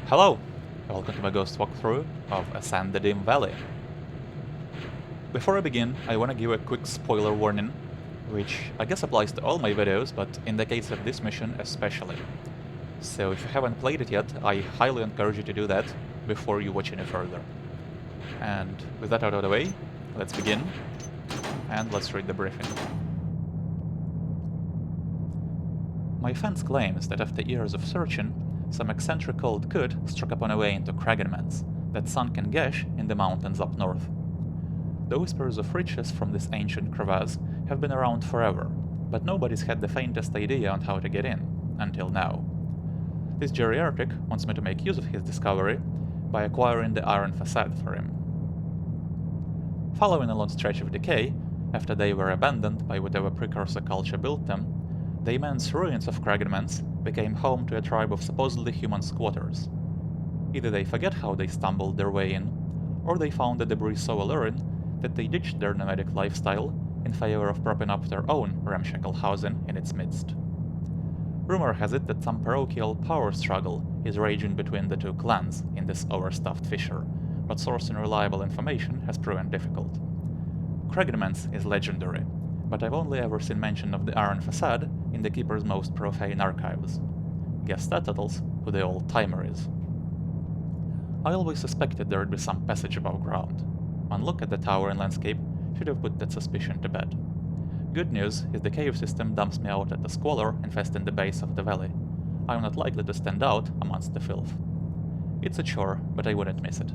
Hello! Welcome to my ghost walkthrough of Ascend the Dim Valley. Before I begin, I want to give a quick spoiler warning, which I guess applies to all my videos, but in the case of this mission especially. So if you haven't played it yet, I highly encourage you to do that before you watch any further. And with that out of the way, let's begin, and let's read the briefing. My fence claims that after years of searching, some eccentric old coot struck upon a way into Kragenmans, that sunken gash in the mountains up north. The whispers of riches from this ancient crevasse have been around forever, but nobody's had the faintest idea on how to get in, until now. This geriatric wants me to make use of his discovery by acquiring the iron facade for him. Following a long stretch of decay, after they were abandoned by whatever precursor culture built them, the immense ruins of Kragenmans became home to a tribe of supposedly human squatters. Either they forget how they stumbled their way in, or they found the debris so alluring that they ditched their nomadic lifestyle in favor of propping up their own ramshackle housing in its midst. Rumor has it that some parochial power struggle is raging between the two clans in this overstuffed fissure, but sourcing reliable information has proven difficult. Kragenmans is legendary, but I've only ever seen mention of the iron facade in the Keeper's most profane archives. Guess that settles who the old-timer is. I always suspected there'd be some passage above ground. One look at the tower and landscape should have put that suspicion to bed. Good news is the cave system dumps me out at the squalor infesting the base of the valley. I'm not likely to stand out amongst the filth. It's a chore, but I wouldn't miss it.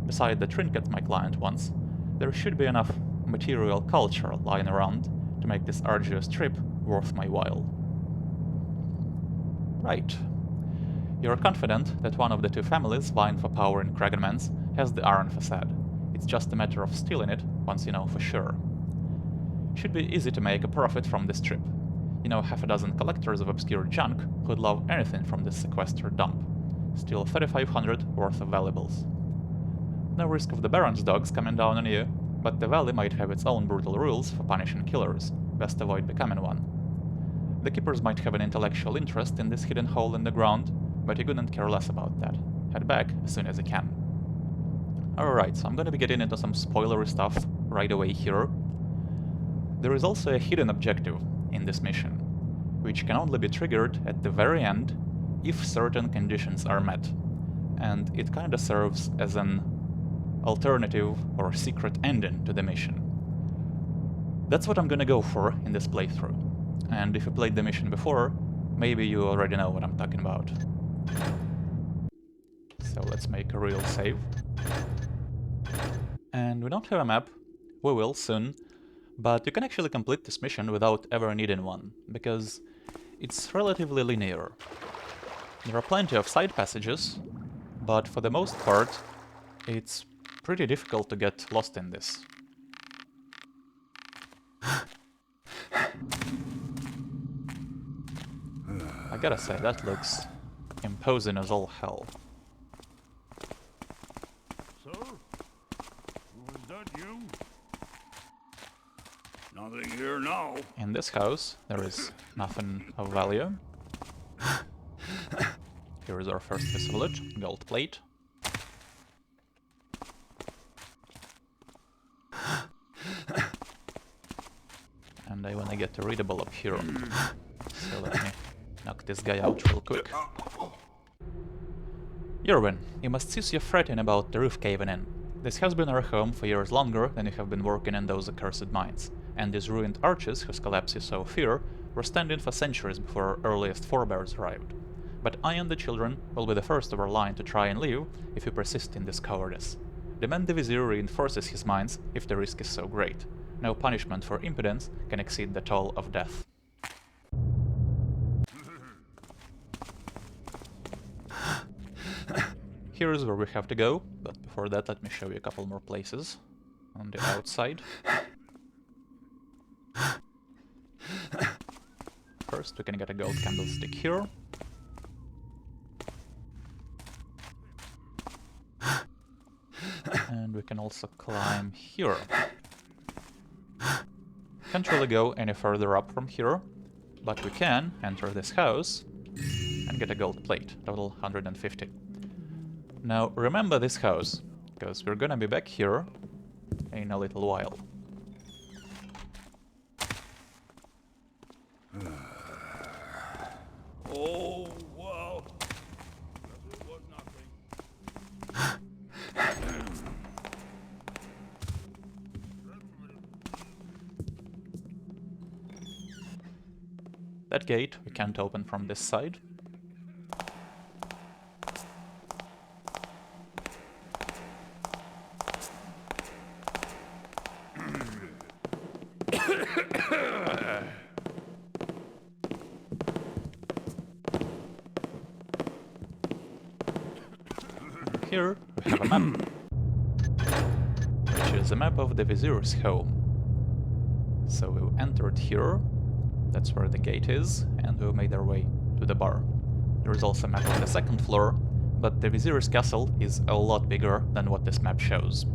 Beside the trinkets my client wants, there should be enough material culture lying around to make this arduous trip worth my while. Right. You're confident that one of the two families vying for power in Kragenmans has the iron facade. It's just a matter of stealing it once you know for sure. Should be easy to make a profit from this trip. You know half a dozen collectors of obscure junk who'd love anything from this sequestered dump. Steal 3,500 worth of valuables. No risk of the Baron's dogs coming down on you, but the valley might have its own brutal rules for punishing killers. Best avoid becoming one. The Keepers might have an intellectual interest in this hidden hole in the ground, but you couldn't care less about that. Head back as soon as you can. Alright, so I'm gonna be getting into some spoilery stuff right away here. There is also a hidden objective in this mission, which can only be triggered at the very end if certain conditions are met, and it kinda serves as an alternative or secret ending to the mission. That's what I'm gonna go for in this playthrough, and if you played the mission before, maybe you already know what I'm talking about. So let's make a real save. And we don't have a map. We will soon, but you can actually complete this mission without ever needing one, because it's relatively linear. There are plenty of side passages, but for the most part, it's pretty difficult to get lost in this. I gotta say, that looks imposing as all hell. Sir? Was that you? Nothing here now. In this house, there is nothing of value. Here is our first piece of loot, gold plate. And I wanna get a readable up here. So let me knock this guy out real quick. Yerwin, you must cease your fretting about the roof caving in. This has been our home for years longer than you have been working in those accursed mines, and these ruined arches whose collapse you so fear were standing for centuries before our earliest forebears arrived. But I and the children will be the first of our line to try and leave if you persist in this cowardice. Demand the Vizier reinforces his mines if the risk is so great. No punishment for impudence can exceed the toll of death. Here's where we have to go, but before that let me show you a couple more places on the outside. First we can get a gold candlestick here. And we can also climb here. Can't really go any further up from here, but we can enter this house and get a gold plate, total 150. Now remember this house, because we're gonna be back here in a little while. Oh, well. It was nothing. That gate we can't open from this side. Here we have a map, which is a map of the vizier's home. So we entered here, that's where the gate is, and we made our way to the bar. There is also a map on the second floor, but the vizier's castle is a lot bigger than what this map shows.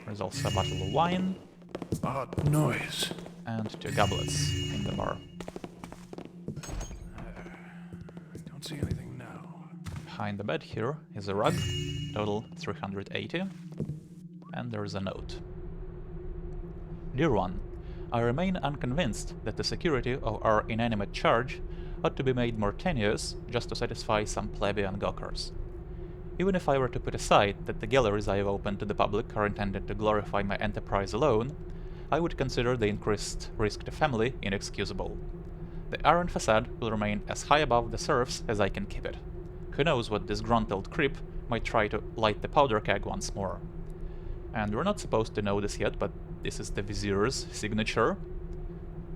There's also a bottle of wine. Odd noise. And 2 goblets in the bar. I don't see anything now. Behind the bed here is a rug, total 380, and there is a note. Dear one, I remain unconvinced that the security of our inanimate charge ought to be made more tenuous just to satisfy some plebeian gawkers. Even if I were to put aside that the galleries I have opened to the public are intended to glorify my enterprise alone, I would consider the increased risk to family inexcusable. The iron facade will remain as high above the surface as I can keep it. Who knows what disgruntled creep might try to light the powder keg once more. And we're not supposed to know this yet, but this is the vizier's signature,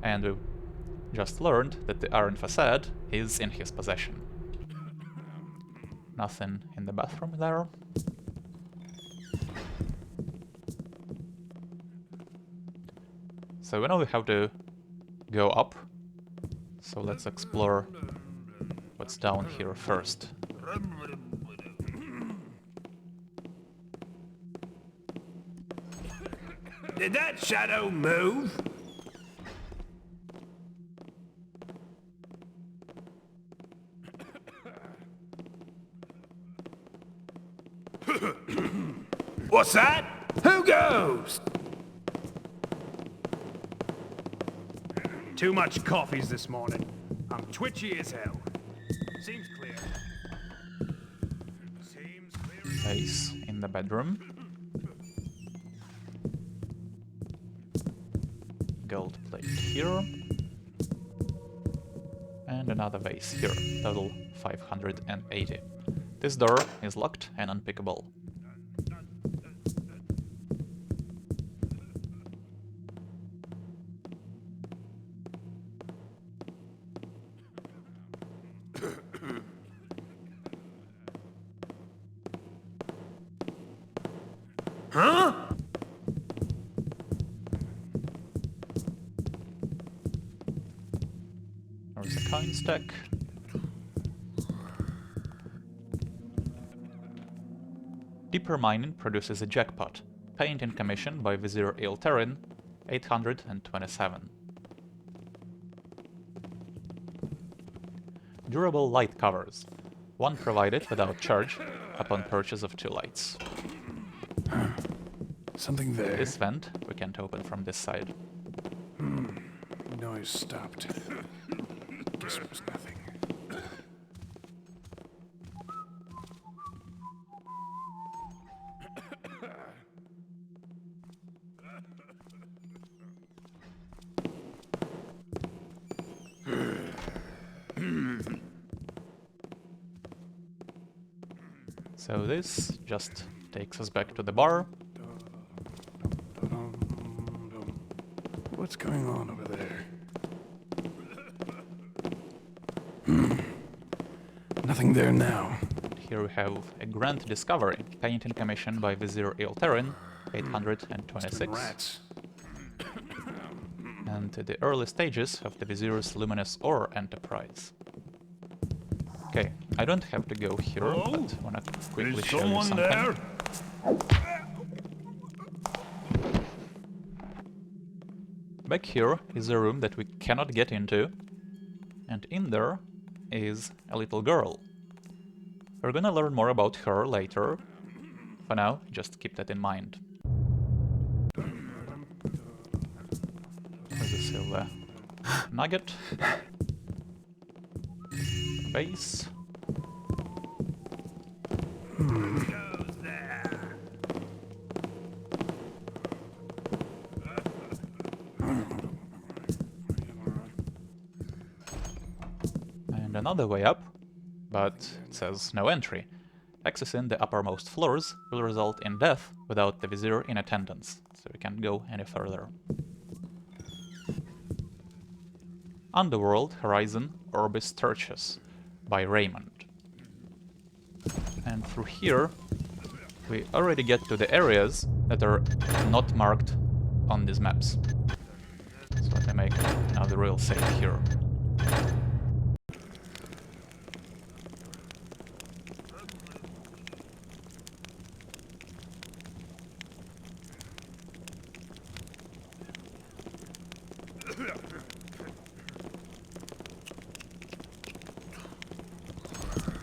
and we just learned that the iron facade is in his possession. Nothing in the bathroom there. So we know how to go up, so let's explore what's down here first. Did that shadow move? What's that? Who goes? Too much coffees this morning. I'm twitchy as hell. Seems clear. Seems clear. Vase in the bedroom. Gold plate here. And another vase here, total 580. This door is locked and unpickable. Huh? There's a coin stack. Deeper mining produces a jackpot. Paint in commission by Vizier Ilterin, 827. Durable light covers. One provided without charge upon purchase of 2 lights. Something there. This vent we can't open from this side. Noise stopped. Guess it was nothing. So this just takes us back to the bar. What's going on over there? Nothing there now. Here we have a grand discovery. Paint in commission by Vizier Ilterin, 826. Rats. And the early stages of the Vizier's luminous ore enterprise. Okay, I don't have to go here, Hello? but I wanna quickly Is show you someone something. there? Back here is a room that we cannot get into, and in there is a little girl. We're gonna learn more about her later. For now, just keep that in mind. There's a silver nugget. Base. Goes there. And another way up, but it says no entry. Accessing the uppermost floors will result in death without the Vizier in attendance, so we can't go any further. Underworld Horizon Orbis Tertius by Raymond. And through here, we already get to the areas that are not marked on these maps. So let me make another real save here.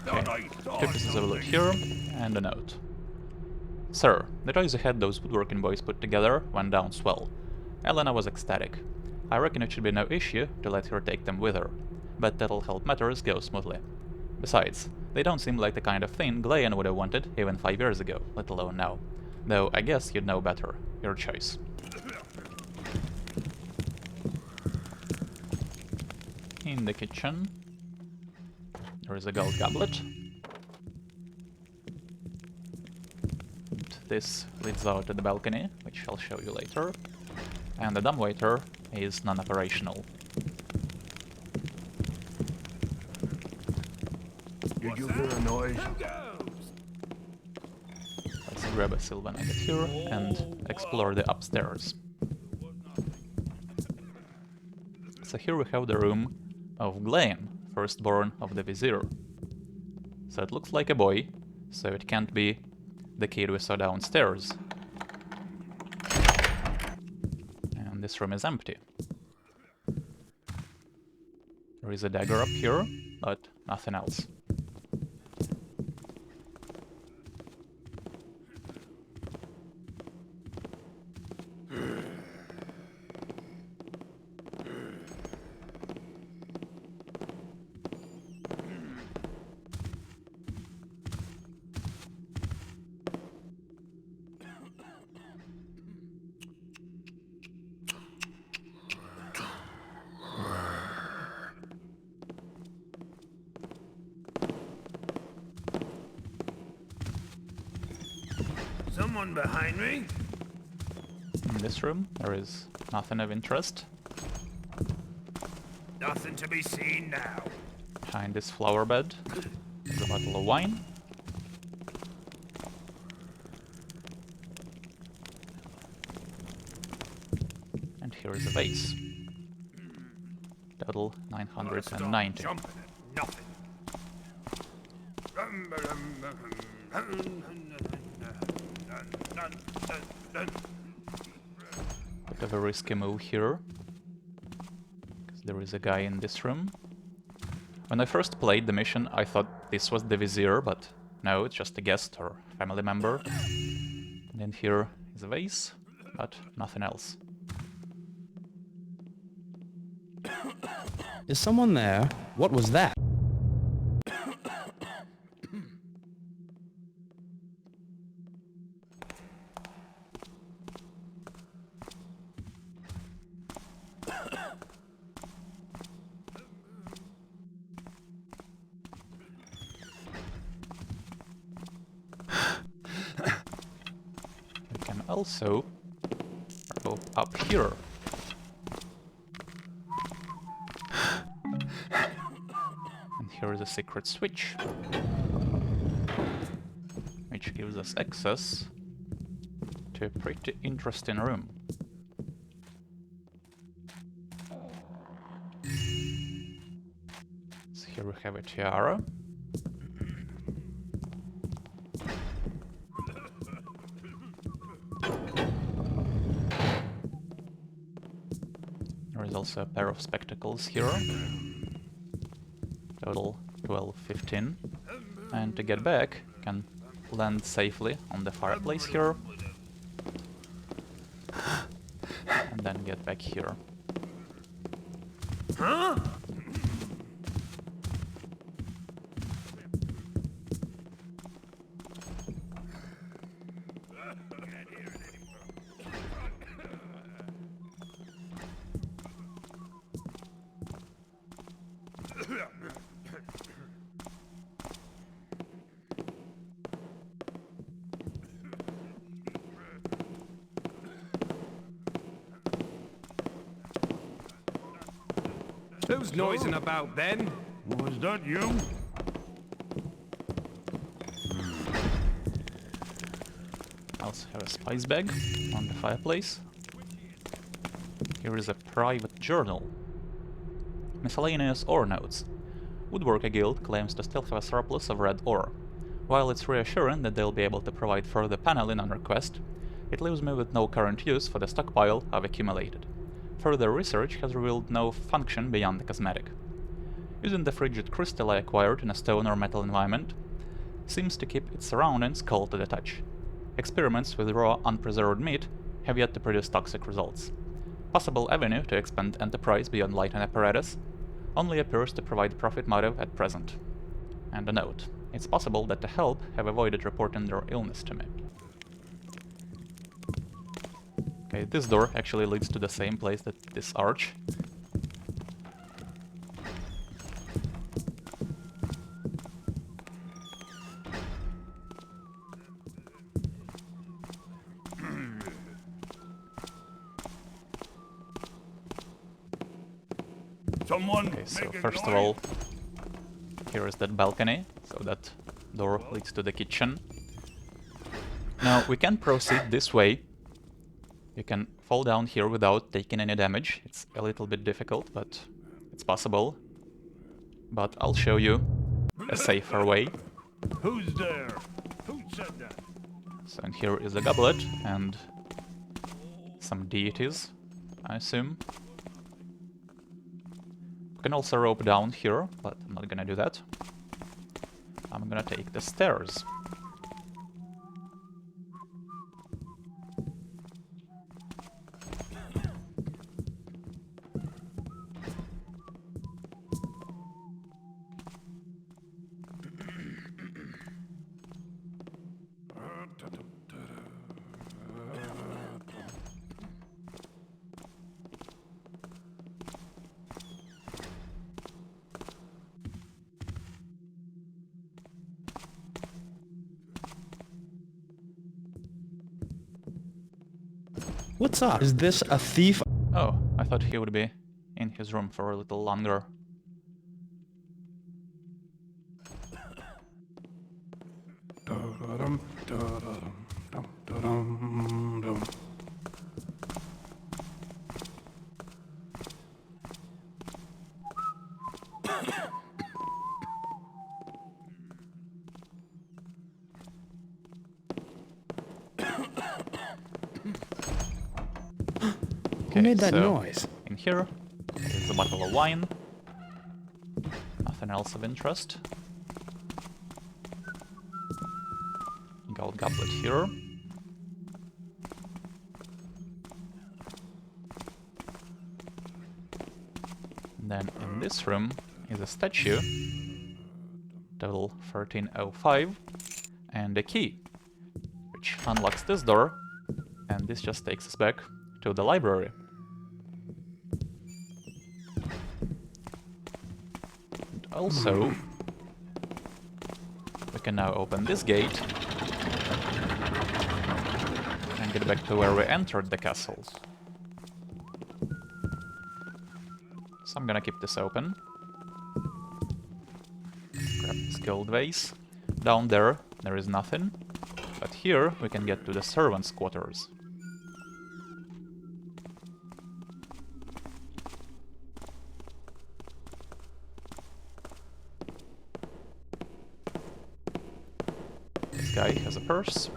Okay, two pieces of loot here, and a note. Sir, the toys you had those woodworking boys put together went down swell. Elena was ecstatic. I reckon it should be no issue to let her take them with her, but that'll help matters go smoothly. Besides, they don't seem like the kind of thing Glayan would have wanted even 5 years ago, let alone now. Though I guess you'd know better. Your choice. In the kitchen, there is a gold goblet. And this leads out to the balcony, which I'll show you later. And the dumbwaiter is non-operational. Did you hear a noise? Let's grab a silver nugget here and explore the upstairs. So here we have the room of Glayan, firstborn of the Vizier. So it looks like a boy, so it can't be the kid we saw downstairs. And this room is empty. There is a dagger up here, but nothing else. Someone behind me? In this room, there is nothing of interest. Nothing to be seen now. Behind this flower bed is a bottle of wine. And here is a vase. Total 990. Jumping at nothing. Bit of a risky move here, because there is a guy in this room. When I first played the mission, I thought this was the Vizier, but no, it's just a guest or family member. And then here is a vase, but nothing else. Is someone there? What was that? We can also go up here. And here is a secret switch, which gives us access to a pretty interesting room. So here we have a tiara. There is also a pair of spectacles here. Total 12, 15. And to get back, you can land safely on the fireplace here. And then get back here. Who's noising about then? Was that you? I also have a spice bag on the fireplace. Here is a private journal. Miscellaneous ore notes. Woodworker Guild claims to still have a surplus of red ore. While it's reassuring that they'll be able to provide further paneling on request, it leaves me with no current use for the stockpile I've accumulated. Further research has revealed no function beyond the cosmetic. Using the frigid crystal I acquired in a stone or metal environment seems to keep its surroundings cold to the touch. Experiments with raw, unpreserved meat have yet to produce toxic results. Possible avenue to expand enterprise beyond light and apparatus only appears to provide profit motive at present. And a note. It's possible that the help have avoided reporting their illness to me. Okay, this door actually leads to the same place that this arch. Someone Okay, so making first of noise? all, here is that balcony, so that door leads to the kitchen. Now, we can proceed this way. You can fall down here without taking any damage. It's a little bit difficult, but it's possible. But I'll show you a safer way. Who's there? Who said that? So, and here is a goblet and some deities, I assume. You can also rope down here, but I'm not gonna do that. I'm gonna take the stairs. What's up? Is this a thief? Oh, I thought he would be in his room for a little longer. Da-da-dum, da-da-dum, dum-da-dum-dum. Who made that so noise? in here is a bottle of wine. Nothing else of interest. Gold goblet here. And then in this room is a statue, level 1305, and a key, which unlocks this door, and this just takes us back to the library. And also, we can now open this gate and get back to where we entered the castles. So I'm gonna keep this open. Grab this gold vase. Down there, there is nothing. But here, we can get to the servants' quarters. This guy has a purse.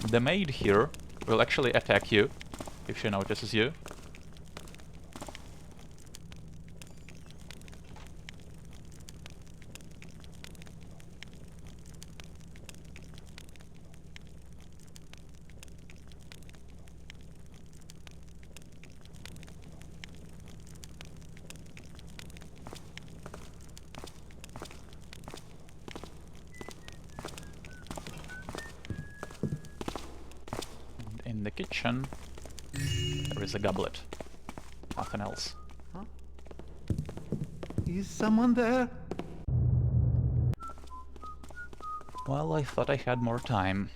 The maid here will actually attack you if she notices you. kitchen. There is a goblet. Nothing else. Is someone there? Well, I thought I had more time.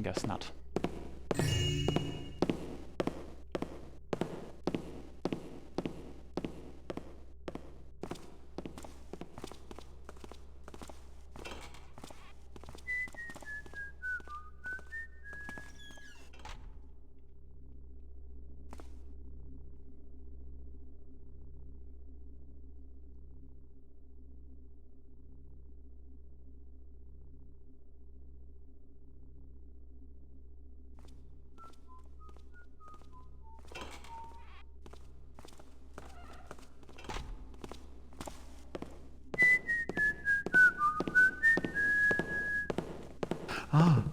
Guess not.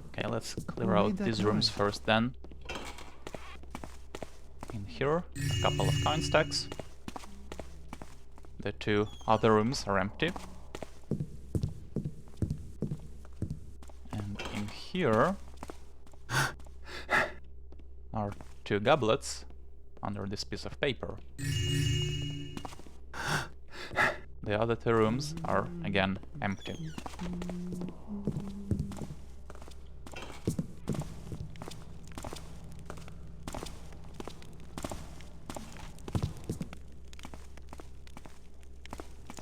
Okay, let's clear out these rooms first then. In here, a couple of coin stacks. The two other rooms are empty. And in here are two goblets under this piece of paper. The other two rooms are again empty.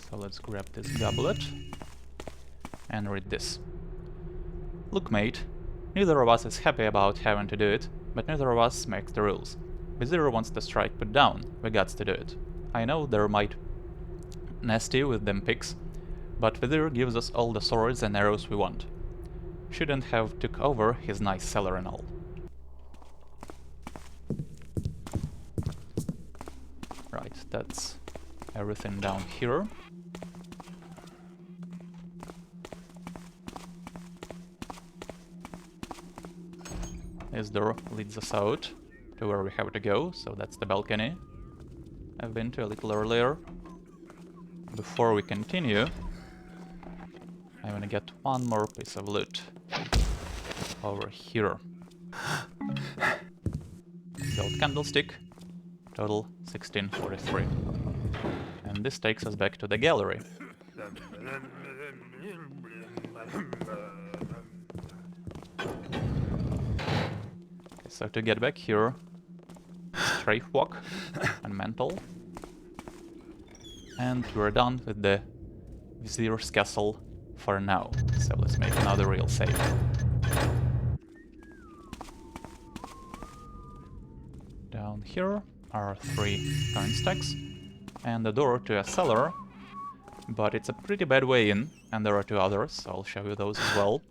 So let's grab this goblet and read this. Look, mate, neither of us is happy about having to do it, but neither of us makes the rules. Vizier wants the strike put down, we gots to do it. I know there might nasty with them picks, but Vizier gives us all the swords and arrows we want. Shouldn't have took over his nice cellar and all. Right, that's everything down here. This door leads us out to where we have to go, so that's the balcony I've been to a little earlier. Before we continue, I'm gonna get one more piece of loot over here. Gold candlestick, total 1643. And this takes us back to the gallery. So to get back here, strafe walk and mantle. And we're done with the Vizier's castle for now. So let's make another real save. Down here are 3 coin stacks and a door to a cellar, but it's a pretty bad way in, and there are 2 others, so I'll show you those as well.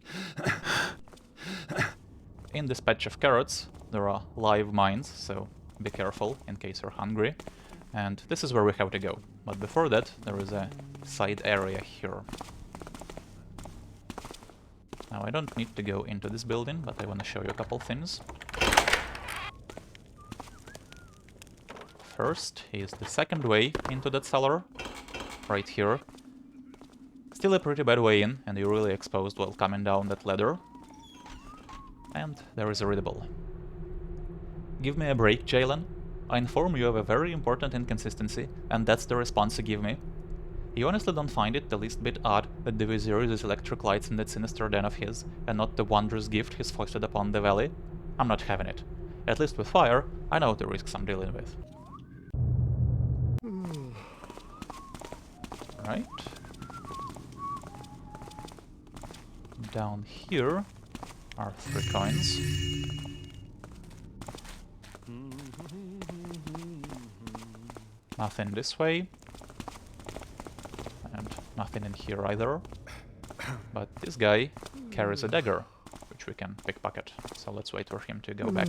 In this patch of carrots there are live mines, so be careful in case you're hungry. And this is where we have to go. But before that, there is a side area here. Now I don't need to go into this building, but I want to show you a couple things. First is the second way into that cellar, right here. Still a pretty bad way in, and you're really exposed while coming down that ladder. And there is a readable. Give me a break, Jalen. I inform you of a very important inconsistency, and that's the response you give me. You honestly don't find it the least bit odd that the Vizier uses electric lights in that sinister den of his, and not the wondrous gift he's foisted upon the valley? I'm not having it. At least with fire, I know the risks I'm dealing with. Right. Down here are 3 coins. Nothing this way. And nothing in here either. But this guy carries a dagger, which we can pickpocket. So let's wait for him to go back.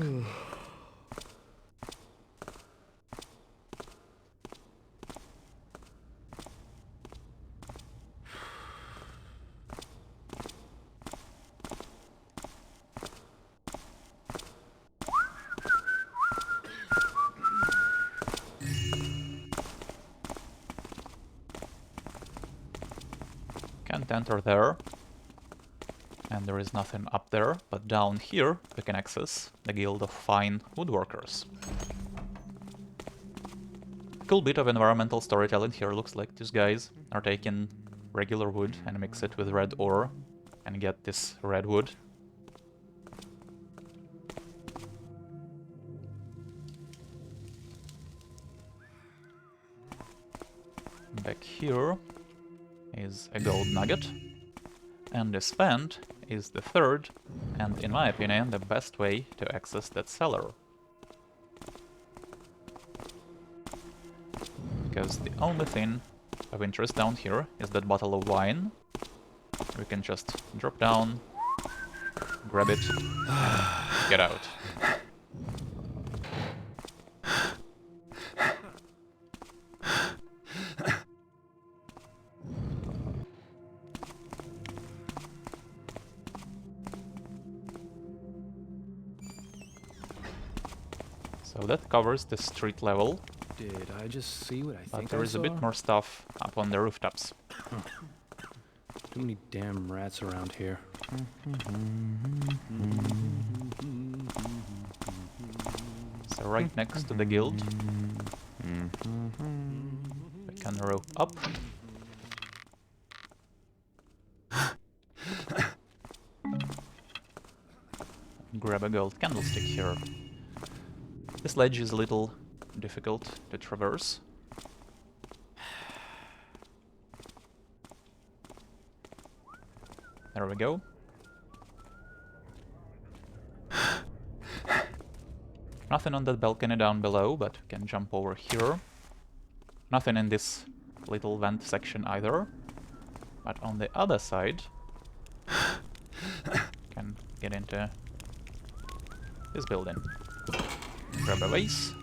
Can't enter there. And there is nothing up there, but down here we can access the Guild of Fine Woodworkers. Cool bit of environmental storytelling here. Looks like these guys are taking regular wood and mix it with red ore and get this red wood. Back here is a gold nugget, and this vent is the third and, in my opinion, the best way to access that cellar. Because the only thing of interest down here is that bottle of wine. We can just drop down, grab it, and get out. So that covers the street level, Did I just see what I but think there I is a saw? bit more stuff up on the rooftops. Too many damn rats around here. So right next to the guild, we can rope up. Grab a gold candlestick here. This ledge is a little difficult to traverse. There we go. Nothing on that balcony down below, but we can jump over here. Nothing in this little vent section either. But on the other side, can get into this building. Grab a vase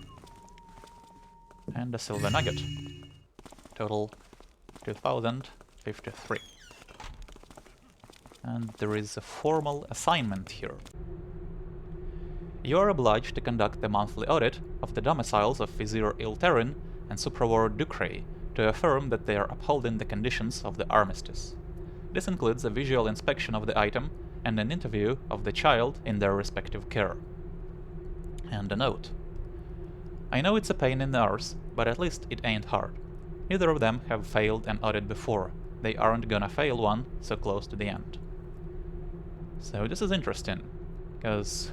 and a silver nugget. Total 2053. And there is a formal assignment here. You are obliged to conduct a monthly audit of the domiciles of Vizier Ilterin and Supravor Ducray to affirm that they are upholding the conditions of the armistice. This includes a visual inspection of the item and an interview of the child in their respective care. And a note. I know it's a pain in the arse, but at least it ain't hard. Neither of them have failed an audit before. They aren't gonna fail one so close to the end. So this is interesting, because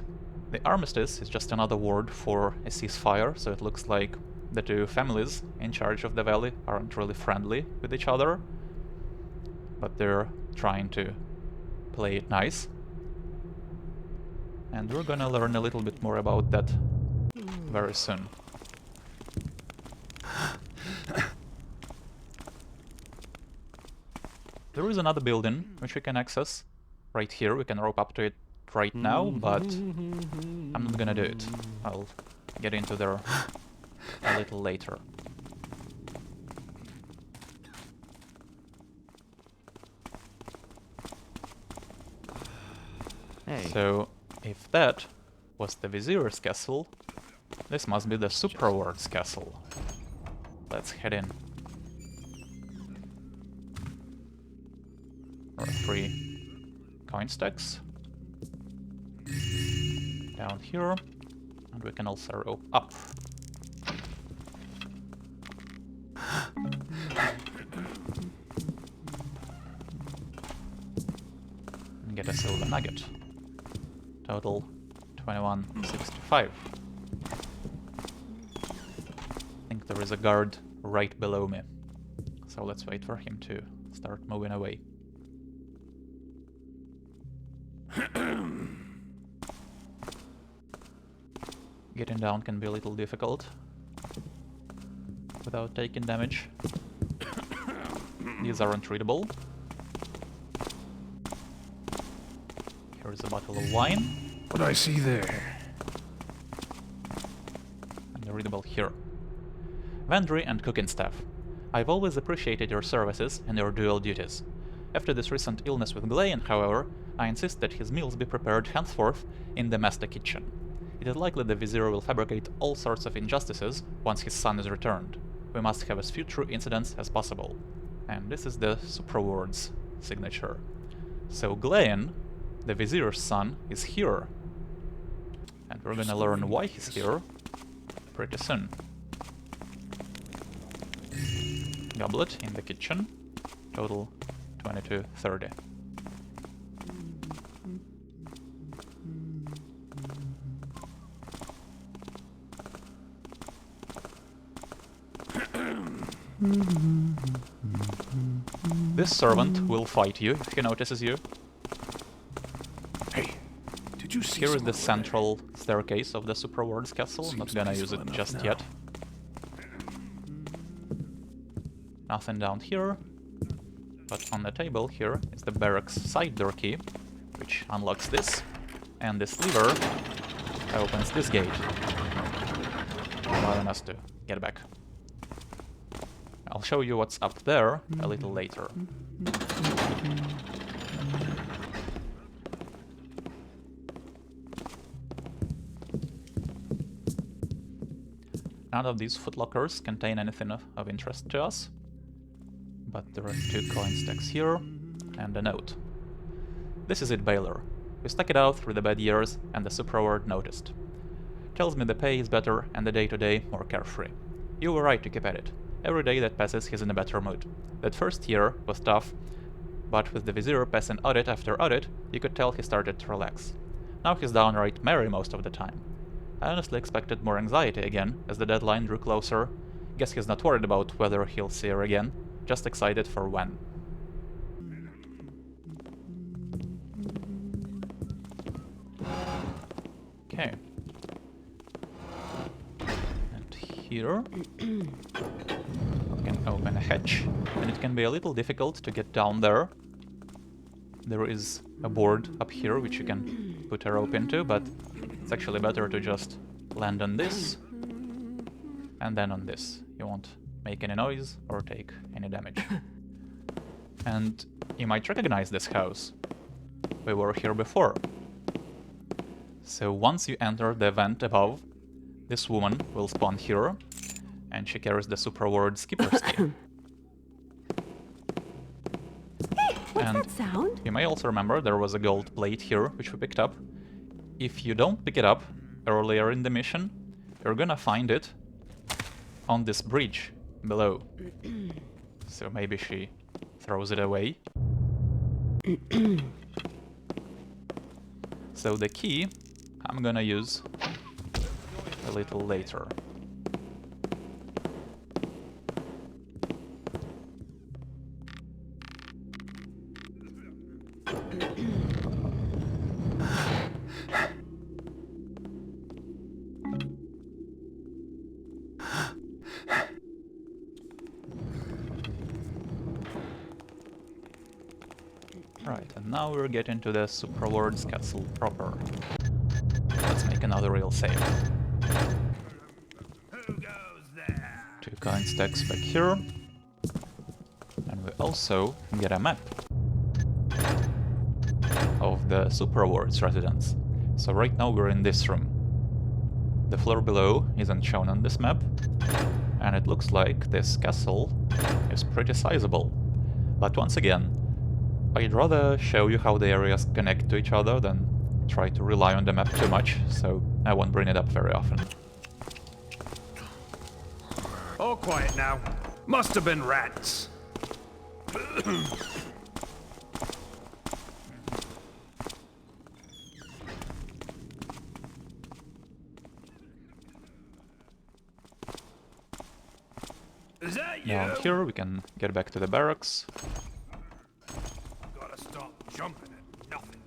the armistice is just another word for a ceasefire, so it looks like the two families in charge of the valley aren't really friendly with each other, but they're trying to play it nice. And we're gonna learn a little bit more about that very soon. There is another building which we can access. Right here, we can rope up to it right now, but I'm not gonna do it. I'll get into there a little later. Hey. So, if that was the Vizier's castle, this must be the Suprawards castle. Let's head in. There are 3 coin stacks. Down here. And we can also rope up. And get a silver nugget. Total 2165. I think there is a guard right below me. So let's wait for him to start moving away. Getting down can be a little difficult without taking damage. These aren't readable. Here's a bottle of wine. What I see there? And they're readable here. Vendry and cooking staff. I've always appreciated your services and your dual duties. After this recent illness with Glayan, however, I insist that his meals be prepared henceforth in the master kitchen. It is likely the Vizier will fabricate all sorts of injustices once his son is returned. We must have as few true incidents as possible. And this is the Suprawards signature. So Glayan the Vizier's son is here. And we're gonna learn why he's here pretty soon. Goblet in the kitchen. Total 2230. This servant will fight you if he notices you. Hey, did you see Here is someone the over central staircase of the Superward's castle. I'm not Seems gonna use peaceful it enough just now. yet. Nothing down here. But on the table here is the barracks side door key, which unlocks this. And this lever opens this gate, allowing us to get back. I'll show you what's up there a little later. None of these footlockers contain anything of interest to us, but there are 2 coin stacks here and a note. This is it, Baylor. We stuck it out through the bad years and the Superward noticed. Tells me the pay is better and the day-to-day more carefree. You were right to keep at it. Every day that passes he's in a better mood. That first year was tough, but with the Vizier passing audit after audit, you could tell he started to relax. Now he's downright merry most of the time. I honestly expected more anxiety again as the deadline drew closer. Guess he's not worried about whether he'll see her again, just excited for when. Okay. And here we can open a hatch, and it can be a little difficult to get down there. There is a board up here which you can put a rope into, but it's actually better to just land on this and then on this. You won't make any noise or take any damage. And you might recognize this house. We were here before. So once you enter the vent above, this woman will spawn here, and she carries the Superward skipper's key. What's And that sound? you may also remember there was a gold plate here, which we picked up. If you don't pick it up earlier in the mission, you're gonna find it on this bridge below. So maybe she throws it away. So the key I'm gonna use a little later. Right, and now we're getting to the Superward's castle proper. Let's make another real save. Who goes there? 2 coin stacks back here. And we also get a map of the Superward's residence. So right now we're in this room. The floor below isn't shown on this map, and it looks like this castle is pretty sizable. But once again, I'd rather show you how the areas connect to each other than try to rely on the map too much, so I won't bring it up very often. All quiet now. Must have been rats. Is that you? Now here we can get back to the barracks. Gotta stop jumping at nothing.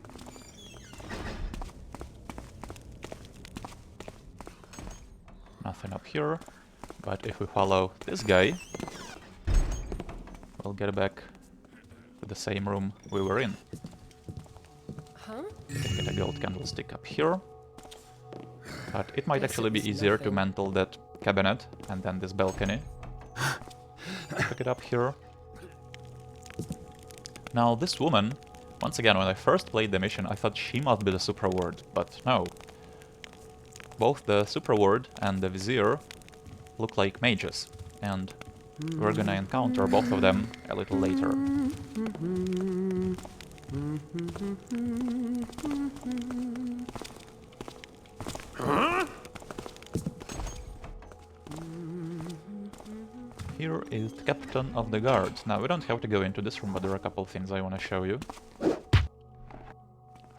Nothing up here, but if we follow this guy, we'll get back to the same room we were in. Huh? We can get a gold candlestick up here, but it might Guess actually it be was easier to nothing. mantle that cabinet and then this balcony. Pick it up here. Now this woman, once again, when I first played the mission, I thought she must be the Superward, but no. Both the Superward and the Vizier look like mages, and we're gonna encounter both of them a little later. Here is the captain of the guard. Now, we don't have to go into this room, but there are a couple of things I want to show you.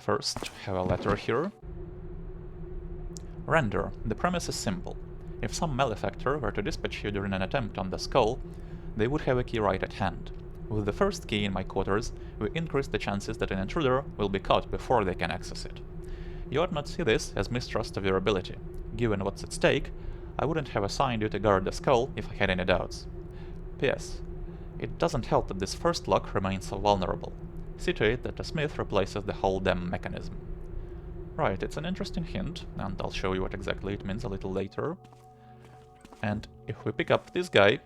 First, have a letter here. Render. The premise is simple. If some malefactor were to dispatch you during an attempt on the skull, they would have a key right at hand. With the first key in my quarters, we increase the chances that an intruder will be caught before they can access it. You ought not see this as mistrust of your ability. Given what's at stake, I wouldn't have assigned you to guard the skull if I had any doubts. P.S. It doesn't help that this first lock remains so vulnerable. See to it that a smith replaces the whole damn mechanism. Right, it's an interesting hint, and I'll show you what exactly it means a little later. And if we pick up this guy,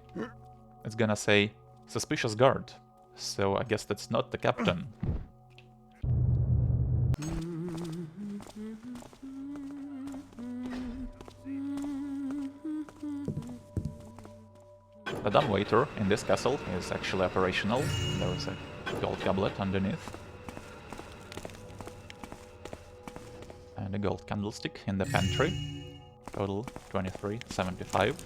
it's gonna say suspicious guard. So I guess that's not the captain. The dumbwaiter in this castle is actually operational. There is a gold goblet underneath. And a gold candlestick in the pantry. Total 23.75.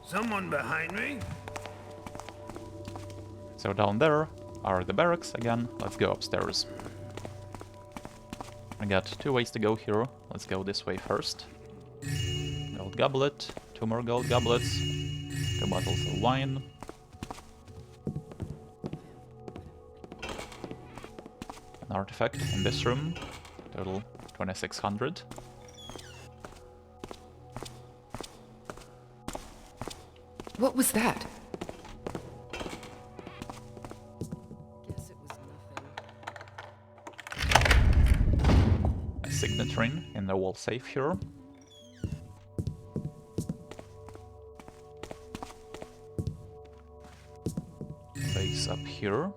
Someone behind me? So down there are the barracks again. Let's go upstairs. I got 2 ways to go here. Let's go this way first. Gold goblet, 2 more gold goblets, 2 bottles of wine. An artifact in this room, total 2600. What was that? Guess it was nothing. A signet ring in the wall safe here. Base up here.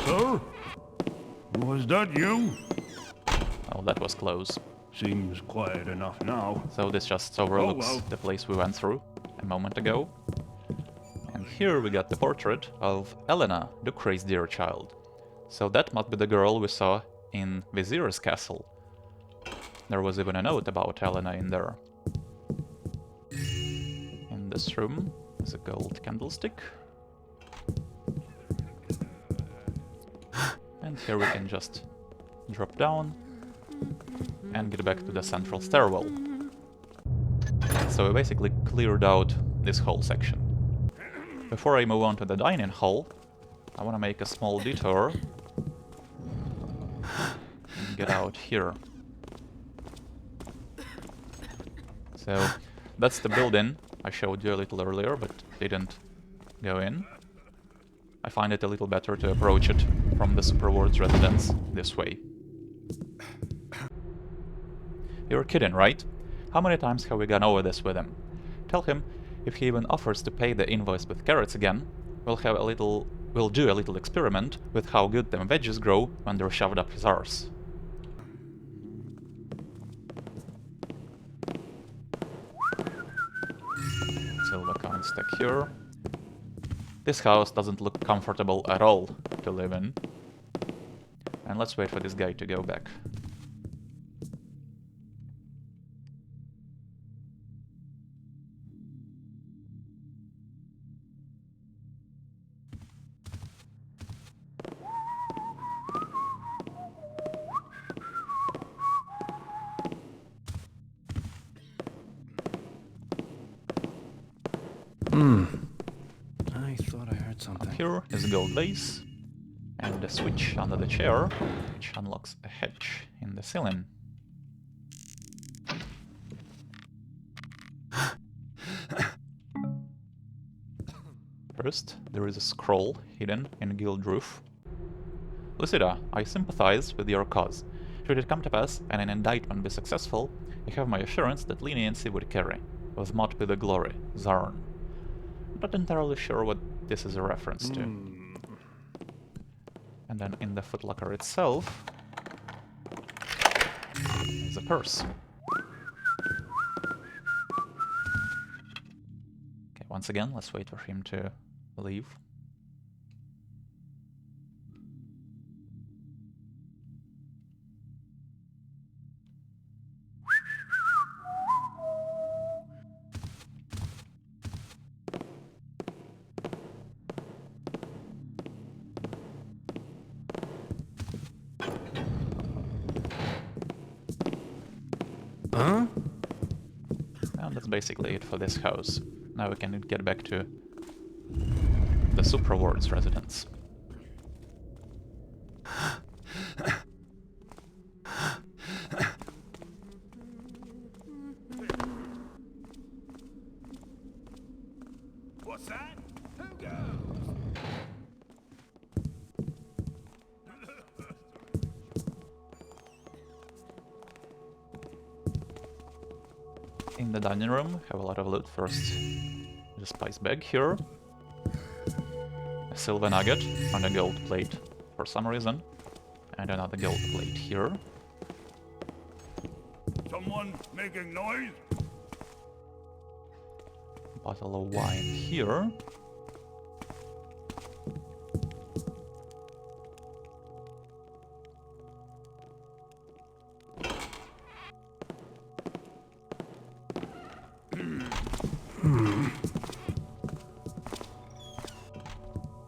Sir? Was that you? Oh, that was close. Seems quiet enough now. So this just overlooks well. the place we went through a moment ago. And here we got the portrait of Elena, the crazed deer child. So that must be the girl we saw in Vizier's castle. There was even a note about Elena in there. In this room is a gold candlestick. And here we can just drop down and get back to the central stairwell. So we basically cleared out this whole section. Before I move on to the dining hall, I want to make a small detour and get out here. So that's the building I showed you a little earlier, but didn't go in. I find it a little better to approach it from the Superward's residence this way. You're kidding, right? How many times have we gone over this with him? Tell him, if he even offers to pay the invoice with carrots again, we'll do a little experiment with how good them veggies grow when they're shoved up his arse. Silver coin stack here. This house doesn't look comfortable at all to live in. And let's wait for this guy to go back. I thought I heard something. Up here is a gold base, and a switch under the chair, which unlocks a hatch in the ceiling. First, there is a scroll hidden in guild roof. Lucida, I sympathize with your cause. Should it come to pass and an indictment be successful, you have my assurance that leniency would carry. With Mod be the glory, Zarn. Not entirely sure what this is a reference to. And then in the footlocker itself is a purse. Okay, once again, let's wait for him to leave. Huh? And that's basically it for this house. Now we can get back to the Supraward's residence. What's that? Who goes? In the dining room, have a lot of loot. First, the spice bag here, a silver nugget on a gold plate for some reason, and another gold plate here. Someone making noise? Bottle of wine here.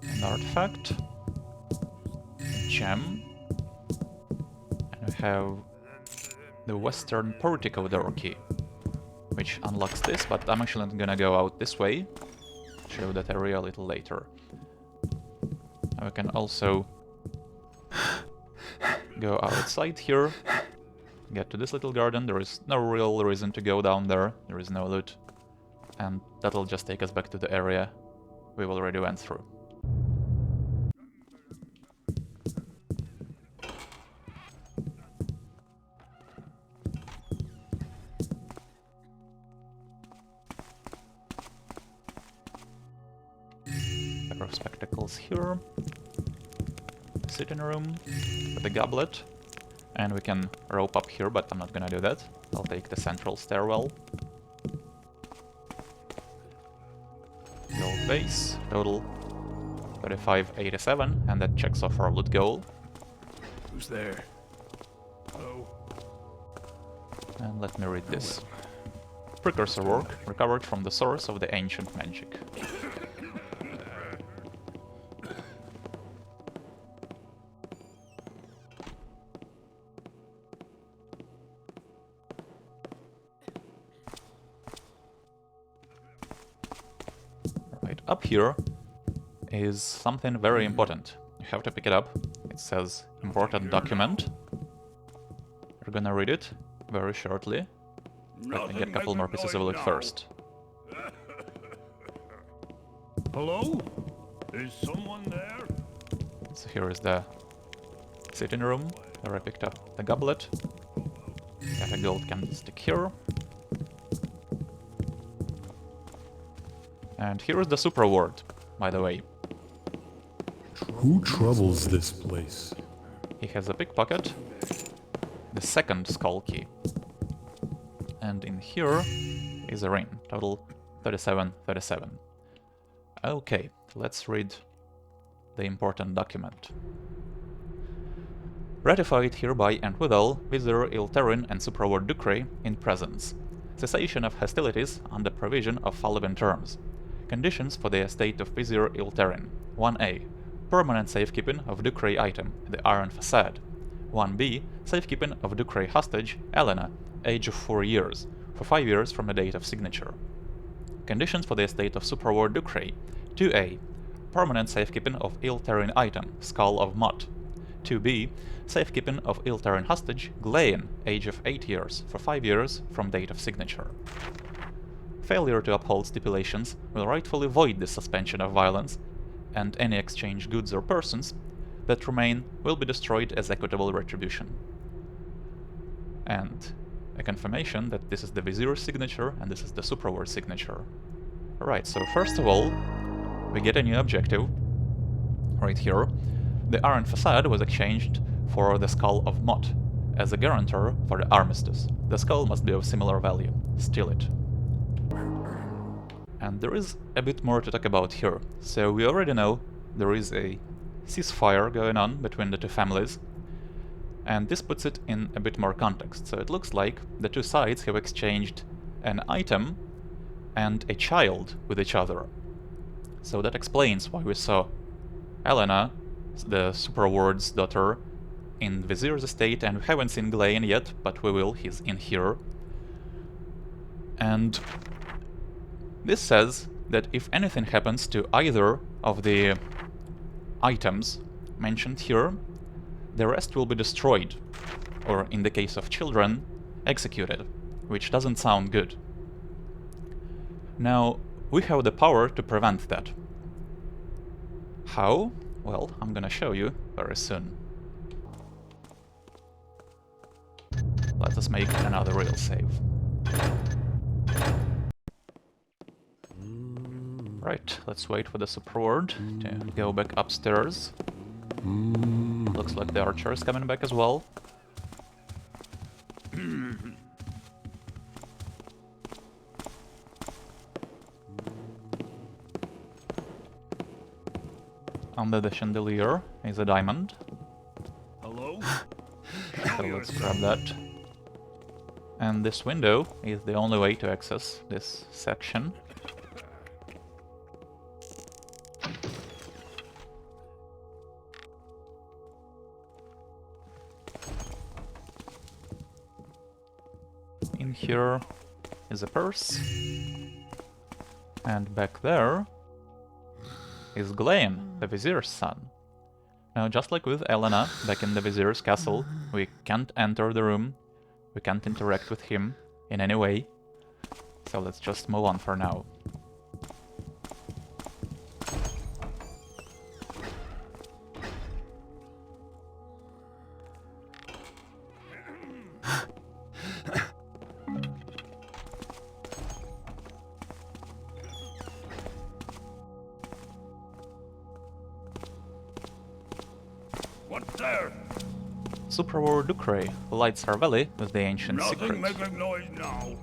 An artifact, a gem, and we have the western portico door key, which unlocks this, but I'm actually not gonna go out this way. Show that area a little later. And we can also go outside here, get to this little garden. There is no real reason to go down there, there is no loot. And that'll just take us back to the area we already went through. Pair of spectacles here. Sitting room with a goblet. And we can rope up here, but I'm not gonna do that. I'll take the central stairwell. Gold base, total 3587, and that checks off our loot goal. Who's there? Oh, And let me read this. Precursor work, recovered from the source of the ancient magic. Right, up here is something very important. You have to pick it up. It says important document. We're gonna read it very shortly. Let me get a couple more pieces of loot first. hello? Is someone there? So here is the sitting room where I picked up the goblet. Got a gold candlestick here. And here is the Supraward, by the way. Who troubles this place? He has a pickpocket, the second skull key. And in here is a ring, total 3737. Okay, let's read the important document. Ratified hereby and withal, Vizier Ilterin and Supraward Ducray in presence. Cessation of hostilities under provision of following terms. Conditions for the estate of Vizier Ilterin. 1a. Permanent safekeeping of Ducray item, the Iron Facade. 1b. Safekeeping of Ducray hostage, Elena, age of 4 years, for 5 years from the date of signature. Conditions for the estate of Supraward Ducray. 2a. Permanent safekeeping of Ilterin item, Skull of Mott. 2b. Safekeeping of Ilterin hostage, Glaean, age of 8 years, for 5 years from date of signature. Failure to uphold stipulations will rightfully void the suspension of violence, and any exchanged goods or persons that remain will be destroyed as equitable retribution. And a confirmation that this is the Vizier's signature and this is the Supraward's signature. Alright, so first of all, we get a new objective right here. The iron facade was exchanged for the skull of Mott, as a guarantor for the armistice. The skull must be of similar value. Steal it. And there is a bit more to talk about here. So we already know there is a ceasefire going on between the two families, and this puts it in a bit more context. So it looks like the two sides have exchanged an item and a child with each other. So that explains why we saw Elena, the Superward's daughter, in Vizier's estate, and we haven't seen Glenn yet, but we will, he's in here. And this says that if anything happens to either of the items mentioned here, the rest will be destroyed, or in the case of children, executed, which doesn't sound good. Now, we have the power to prevent that. How? Well, I'm gonna show you very soon. Let us make another real save. Right, let's wait for the Superward to go back upstairs. Looks like the archer is coming back as well. Under the chandelier is a diamond. Hello? So let's grab that. And this window is the only way to access this section. In here is a purse. And back there is Glenn, the Vizier's son. Now, just like with Elena back in the Vizier's castle, we can't enter the room, we can't interact with him in any way, so let's just move on for now. What's there? Superwar Ducray lights our valley with the ancient Nothing secret. making noise now.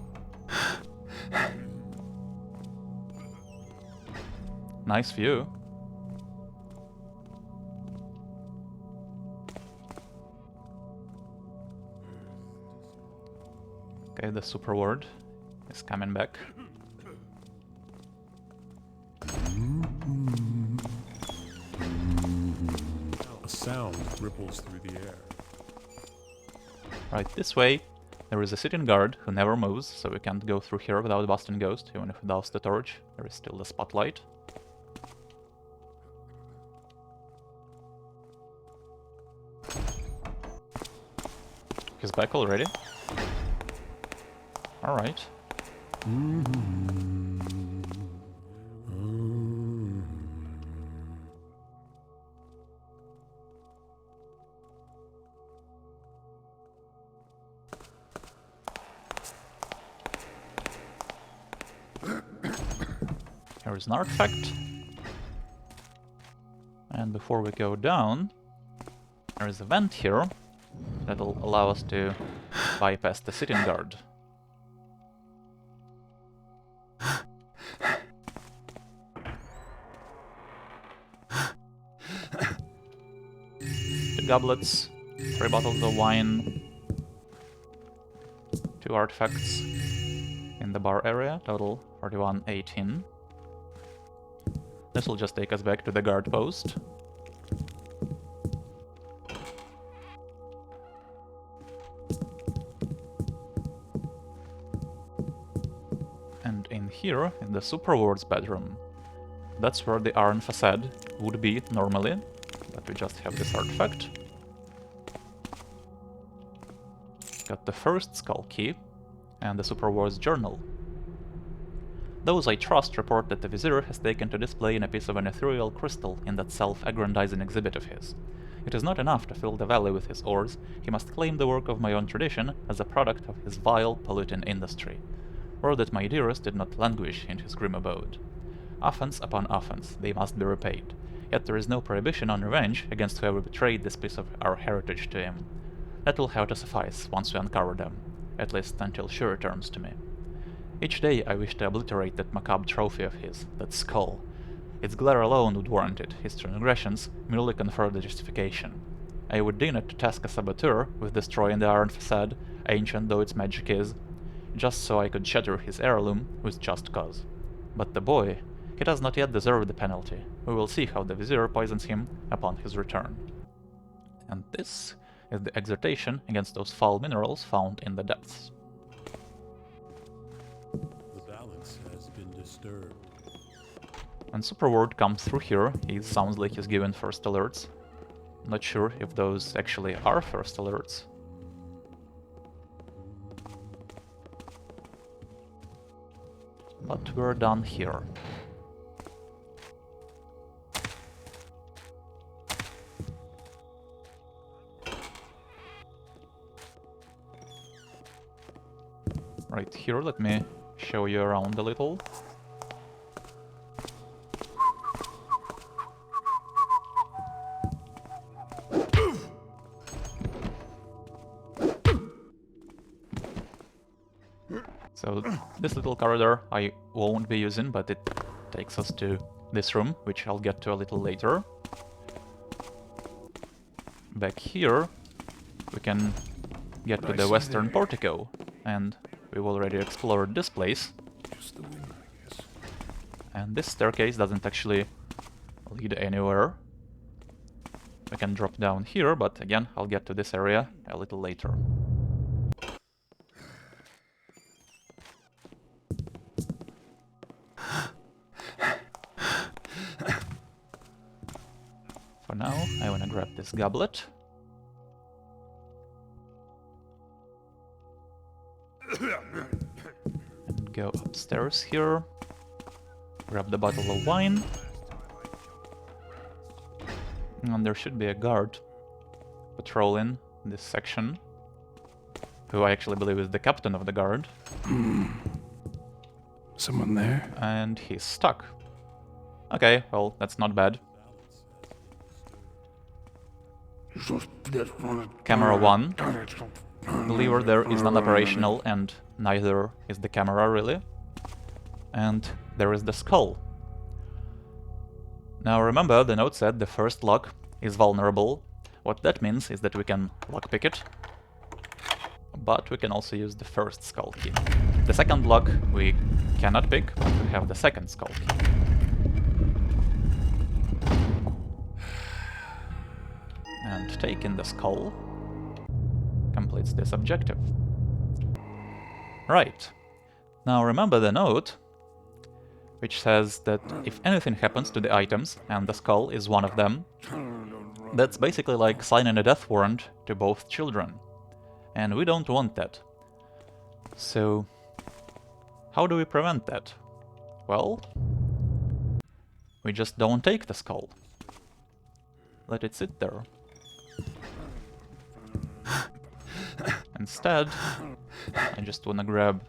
Nice view. Okay, the Superward is coming back. A sound ripples through the air. Right, this way there is a sitting guard who never moves, so we can't go through here without busting Ghost. Even if we douse the torch, there is still the spotlight. He's back already? Alright. Here is an artifact. And before we go down, there is a vent here that'll allow us to bypass the sitting guard. Two goblets, 3 bottles of wine, 2 artifacts in the bar area, total 4118. This will just take us back to the guard post. And in here, in the Superward's bedroom, that's where the iron facade would be normally, but we just have this artifact. Got the first skull key and the Superward's journal. Those I trust report that the Vizier has taken to display in a piece of an ethereal crystal in that self-aggrandizing exhibit of his. It is not enough to fill the valley with his ores, he must claim the work of my own tradition as a product of his vile, polluting industry, or that my dearest did not languish in his grim abode. Offense upon offense, they must be repaid. Yet there is no prohibition on revenge against whoever betrayed this piece of our heritage to him. That will have to suffice once we uncover them, at least until she returns to me. Each day I wish to obliterate that macabre trophy of his, that skull. Its glare alone would warrant it, his transgressions merely confer the justification. I would deign it to task a saboteur with destroying the iron facade, ancient though its magic is, just so I could shatter his heirloom with just cause. But the boy, he does not yet deserve the penalty. We will see how the vizier poisons him upon his return. And this is the exhortation against those foul minerals found in the depths. The balance has been disturbed. When Superward comes through here, he sounds like he's given first alerts. Not sure if those actually are first alerts. But we're done here. Right here, let me show you around a little. So this little corridor I won't be using, but it takes us to this room, which I'll get to a little later. Back here we can get to the western portico, and we've already explored this place. Just the wind, I guess. And this staircase doesn't actually lead anywhere. We can drop down here, but again, I'll get to this area a little later. For now, I wanna grab this goblet. And go upstairs here. Grab the bottle of wine. And there should be a guard patrolling this section, who I actually believe is the captain of the guard. Someone there? And he's stuck. Okay, well, that's not bad. Camera 1. The lever there is not operational, and neither is the camera, really. And there is the skull. Now remember, the note said the first lock is vulnerable. What that means is that we can lockpick it, but we can also use the first skull key. The second lock we cannot pick, but we have the second skull key. And taking the skull completes this objective. Right. Now remember the note, which says that if anything happens to the items, and the skull is one of them, that's basically like signing a death warrant to both children. And we don't want that. So, how do we prevent that? Well, we just don't take the skull. Let it sit there. Instead, I just wanna grab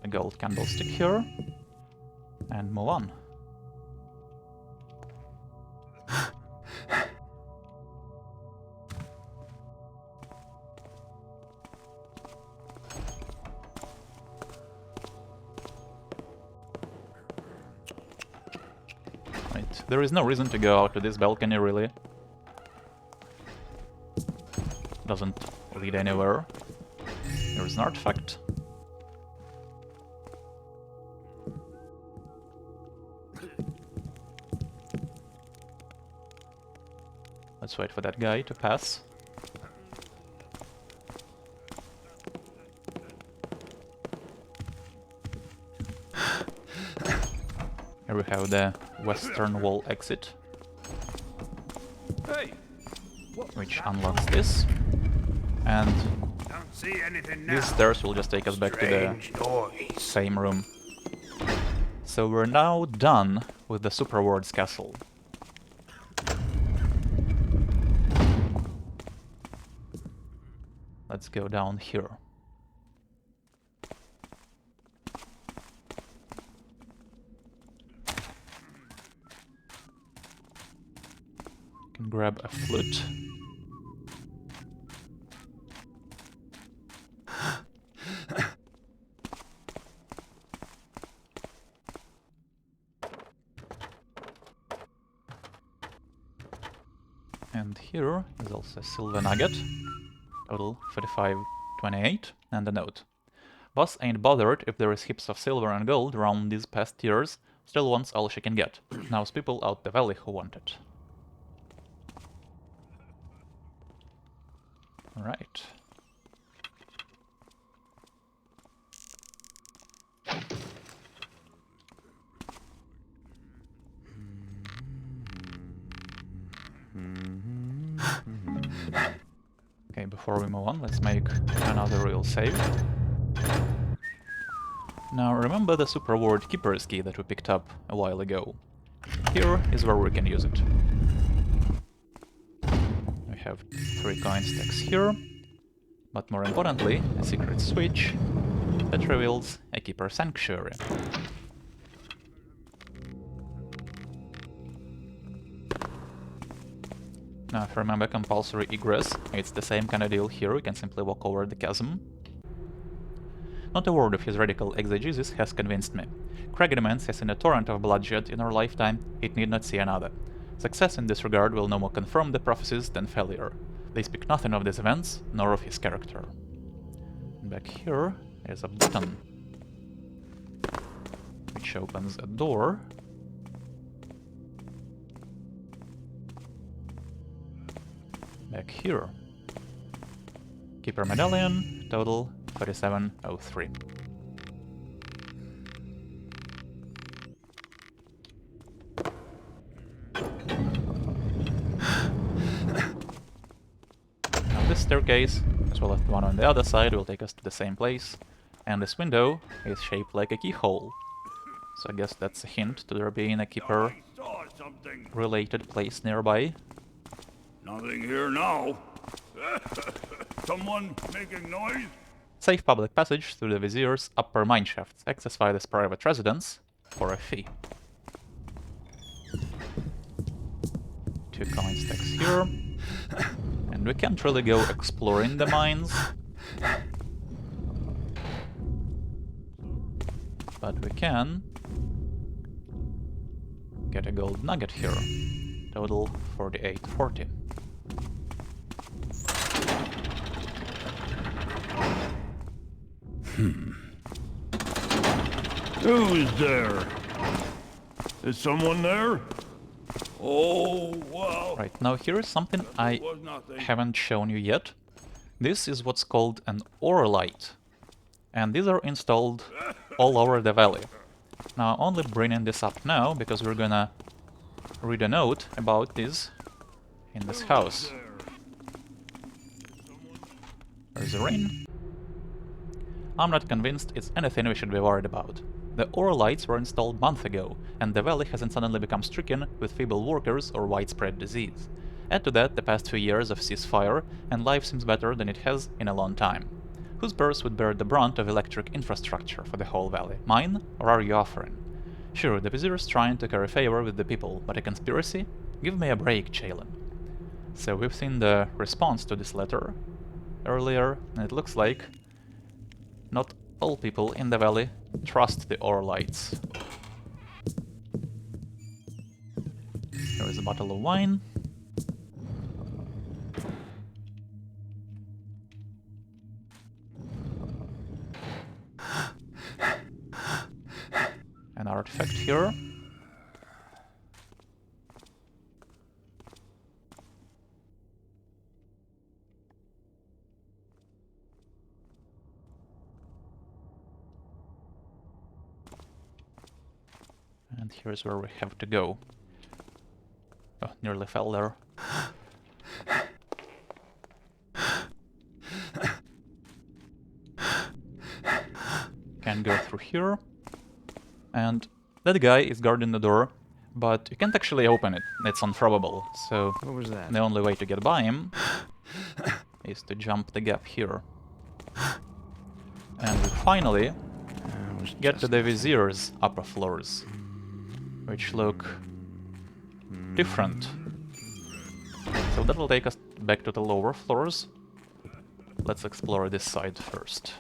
a gold candlestick here and move on. Right, there is no reason to go out to this balcony, really. Doesn't lead anywhere. Here's an artifact. Let's wait for that guy to pass. Here we have the western wall exit, Hey, which unlocks this. And don't see anything now. these stairs will just take us back to the Strange noise. same room. So we're now done with the Superward's castle. Let's go down here. Can grab a flute. And here is also a silver nugget, total 45.28, and a note. Boss ain't bothered if there is heaps of silver and gold around these past years, still wants all she can get. Now's people out the valley who want it. Right. Okay, before we move on, let's make another real save. Now remember the super word keeper's key that we picked up a while ago. Here is where we can use it. We have 3 coin stacks here, but more importantly, a secret switch that reveals a keeper sanctuary. Now if you remember compulsory egress, it's the same kind of deal here, you can simply walk over the chasm. Not a word of his radical exegesis has convinced me. Cragedemans has seen a torrent of bloodshed in our lifetime, it need not see another. Success in this regard will no more confirm the prophecies than failure. They speak nothing of these events, nor of his character. Back here is a button, which opens a door. Back here. Keeper medallion, total 3703. Now this staircase, as well as the one on the other side, will take us to the same place. And this window is shaped like a keyhole. So I guess that's a hint to there being a keeper I saw something. related place nearby. Nothing here now. Someone making noise? Safe public passage through the Vizier's upper mineshafts, access via this private residence for a fee. 2 coin stacks here. And we can't really go exploring the mines. But we can get a gold nugget here. Total 4840. Who is there? Is someone there? Oh, wow. Right, now here is something I Was nothing. haven't shown you yet. This is what's called an ore light. And these are installed all over the valley. Now I'm only bringing this up now because we're gonna read a note about this in this house. There's a rain. I'm not convinced it's anything we should be worried about. The ore lights were installed months ago, and the valley hasn't suddenly become stricken with feeble workers or widespread disease. Add to that the past few years of ceasefire, and life seems better than it has in a long time. Whose purse would bear the brunt of electric infrastructure for the whole valley? Mine, or are you offering? Sure, the Vizier is trying to curry favor with the people, but a conspiracy? Give me a break, Chalen. So we've seen the response to this letter earlier, and it looks like not all people in the valley trust the ore lights. Here is a bottle of wine. An artifact here. And here's where we have to go. Oh, nearly fell there. Can go through here. And that guy is guarding the door, but you can't actually open it. It's unprobable, so What was that? the only way to get by him is to jump the gap here. And we finally get to the Vizier's upper floors, which look different. So that will take us back to the lower floors. Let's explore this side first.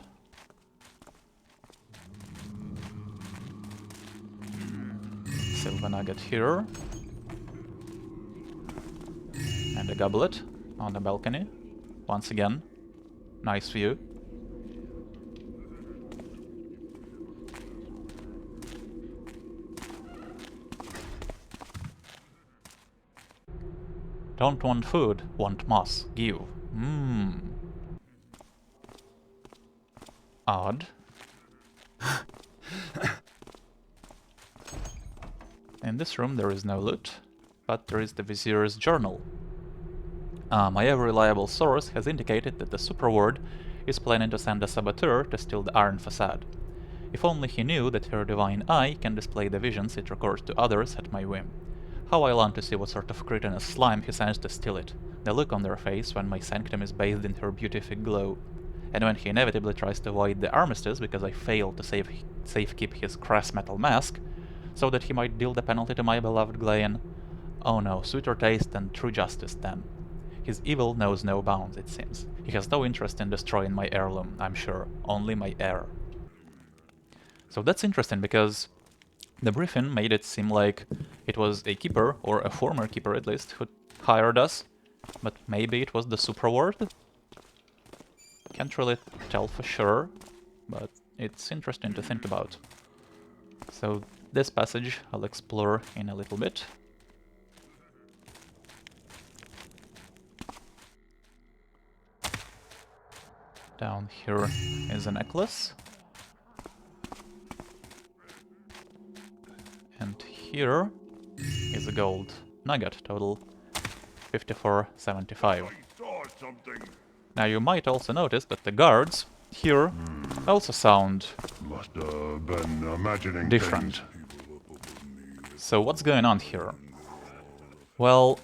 Silver nugget here. And a goblet on the balcony. Once again, nice view. Don't want food, want moss. Give. Odd. In this room there is no loot, but there is the Vizier's journal. My ever-reliable source has indicated that the superward is planning to send a saboteur to steal the iron facade. If only he knew that her divine eye can display the visions it records to others at my whim. How I long to see what sort of cretinous slime he sends to steal it, the look on their face when my sanctum is bathed in her beatific glow, and when he inevitably tries to avoid the armistice because I failed to safekeep his crass metal mask, so that he might deal the penalty to my beloved Glaean. Oh no, sweeter taste and true justice then. His evil knows no bounds, it seems. He has no interest in destroying my heirloom, I'm sure, only my heir. So that's interesting, because the briefing made it seem like it was a keeper, or a former keeper at least, who hired us, but maybe it was the superward? Can't really tell for sure, but it's interesting to think about. So this passage I'll explore in a little bit. Down here is a necklace. And here is a gold nugget, total 54.75. Now you might also notice that the guards here also sound Must have been imagining different. things. So what's going on here? Well,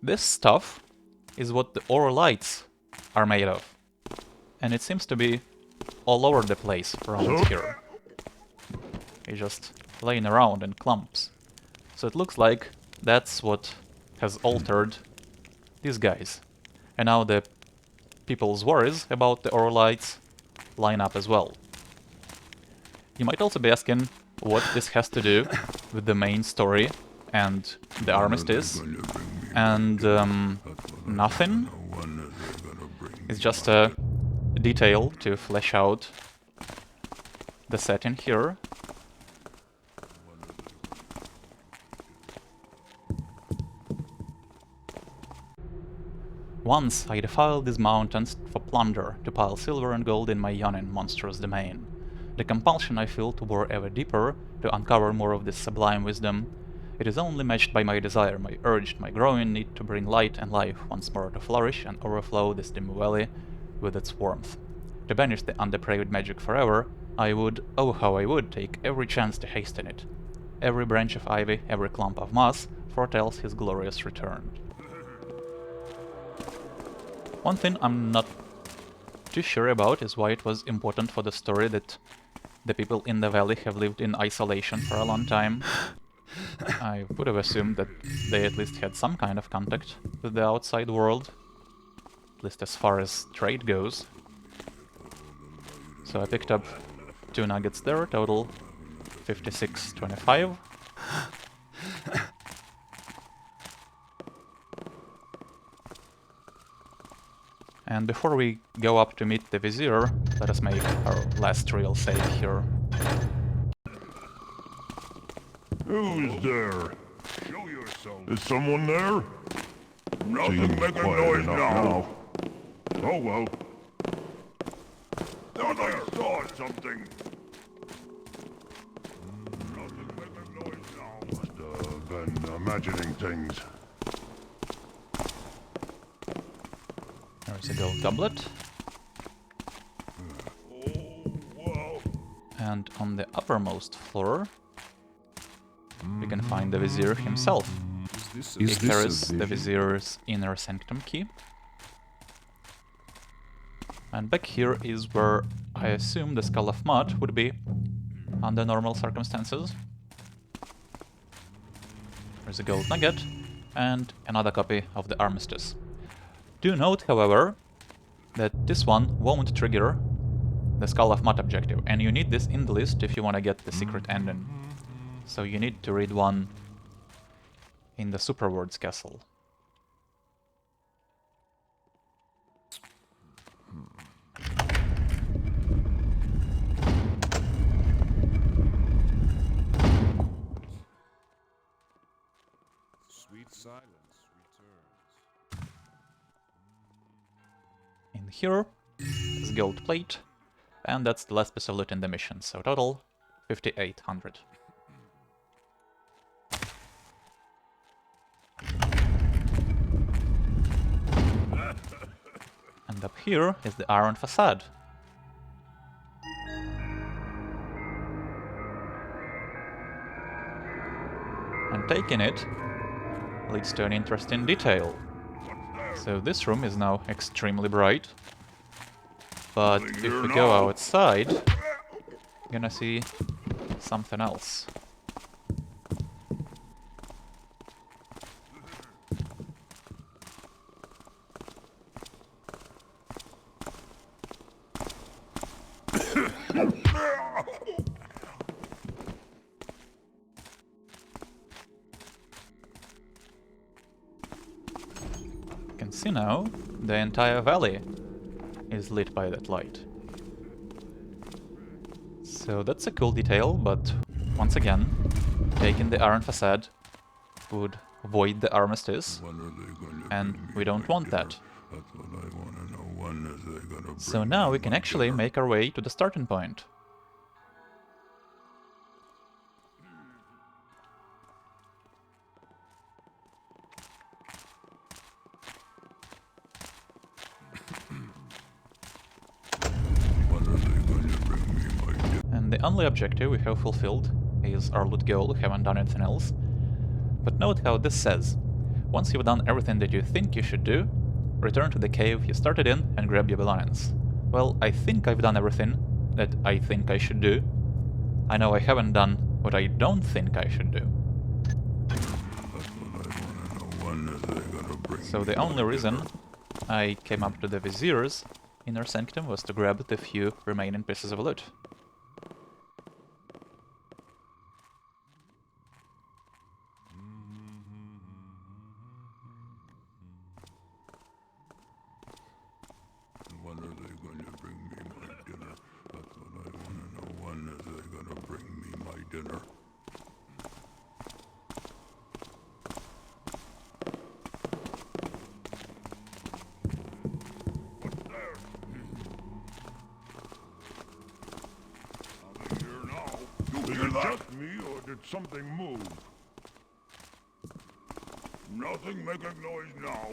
this stuff is what the ore lights are made of. And it seems to be all over the place around here. It's just laying around in clumps. So it looks like that's what has altered these guys. And now the people's worries about the ore lights line up as well. You might also be asking what this has to do with the main story and the armistice, and nothing. It's just a detail to flesh out the setting here. Once I defiled these mountains for plunder, to pile silver and gold in my yawning monstrous domain. The compulsion I feel to bore ever deeper, to uncover more of this sublime wisdom, it is only matched by my desire, my urge, my growing need to bring light and life once more to flourish and overflow this dim valley with its warmth. To banish the undepraved magic forever, I would, oh how I would, take every chance to hasten it. Every branch of ivy, every clump of moss foretells his glorious return. One thing I'm not too sure about is why it was important for the story that the people in the valley have lived in isolation for a long time. I would have assumed that they at least had some kind of contact with the outside world, at least as far as trade goes. So I picked up 2 nuggets there, total 56.25. And before we go up to meet the Vizier, let us make our last real save here. Who's there? Show yourself. Is someone there? Nothing making noise now. Oh well. Thought I saw something. Nothing making noise now. Must have been imagining things. There's a gold goblet. And on the uppermost floor, we can find the Vizier himself. He carries the Vizier's inner sanctum key. And back here is where I assume the Skull of Mud would be under normal circumstances. There's a gold nugget, and another copy of the Armistice. Do note, however, that this one won't trigger the Skull of Mud objective, and you need this in the list if you want to get the secret ending. So you need to read one in the Superworld's castle. Sweet silence returns. In here is gold plate, and that's the last piece of loot in the mission, so total 5,800. And up here is the iron facade. And taking it leads to an interesting detail. So this room is now extremely bright, but if we go outside, we're gonna see something else. You can see now the entire valley is lit by that light. So that's a cool detail, but once again, taking the iron facade would void the Armistice, and we don't want that. That's what I want to know. When is they gonna So bring now me we can my actually dinner? make our way to the starting point. When are they gonna bring me my dinner? And the only objective we have fulfilled is our loot goal, we haven't done anything else. But note how this says: once you've done everything that you think you should do, return to the cave you started in and grab your belongings. Well, I think I've done everything that I think I should do. I know I haven't done what I don't think I should do. That's what I want to know. When are they gonna bring So me the my only reason dinner? I came up to the Vizier's inner sanctum was to grab the few remaining pieces of loot. When are they gonna bring me my dinner? That's what I want to know. When are they gonna bring me my dinner? What's there? Nothing here now. You hear that? Just me, or did something move? Nothing making noise now.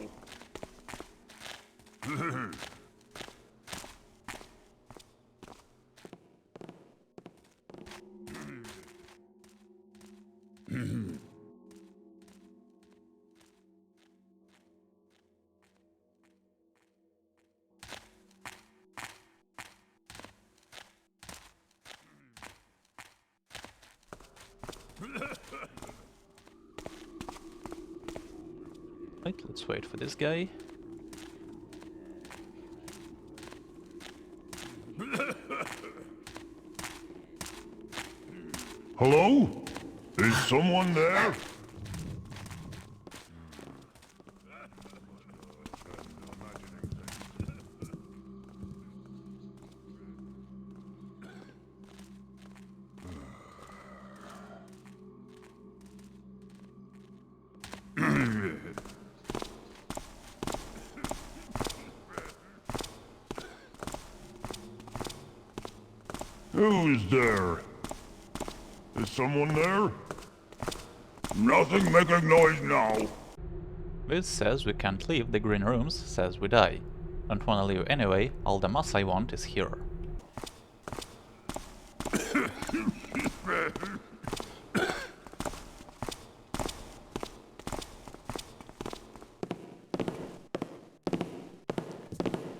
Right, let's wait for this guy. Hello? Is someone there? Who's there? Is someone there? Nothing making noise now. This says we can't leave, the green rooms says we die. Don't wanna leave anyway, all the mass I want is here.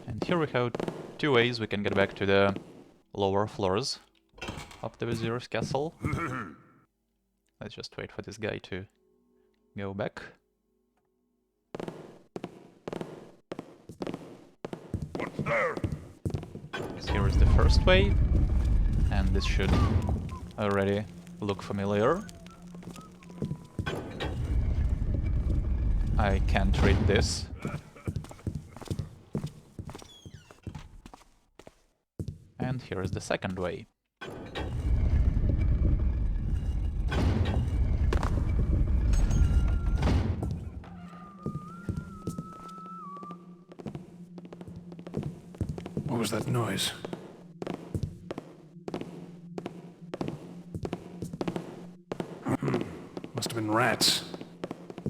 And here we have two ways we can get back to the lower floors of the Vizier's castle. Let's just wait for this guy to Go back. What's there? Here is the first way, and this should already look familiar. I can't read this. And here is the second way. What was that noise? Must have been rats.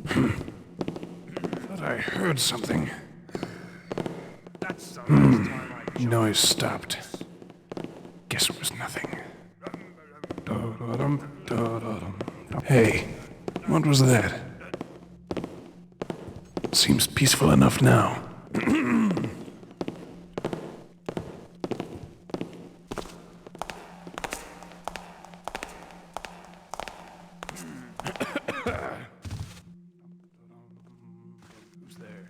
Thought I heard something. That's the last time I Noise stopped. Guess it was nothing. Hey, what was that? Seems peaceful enough now. Who's there?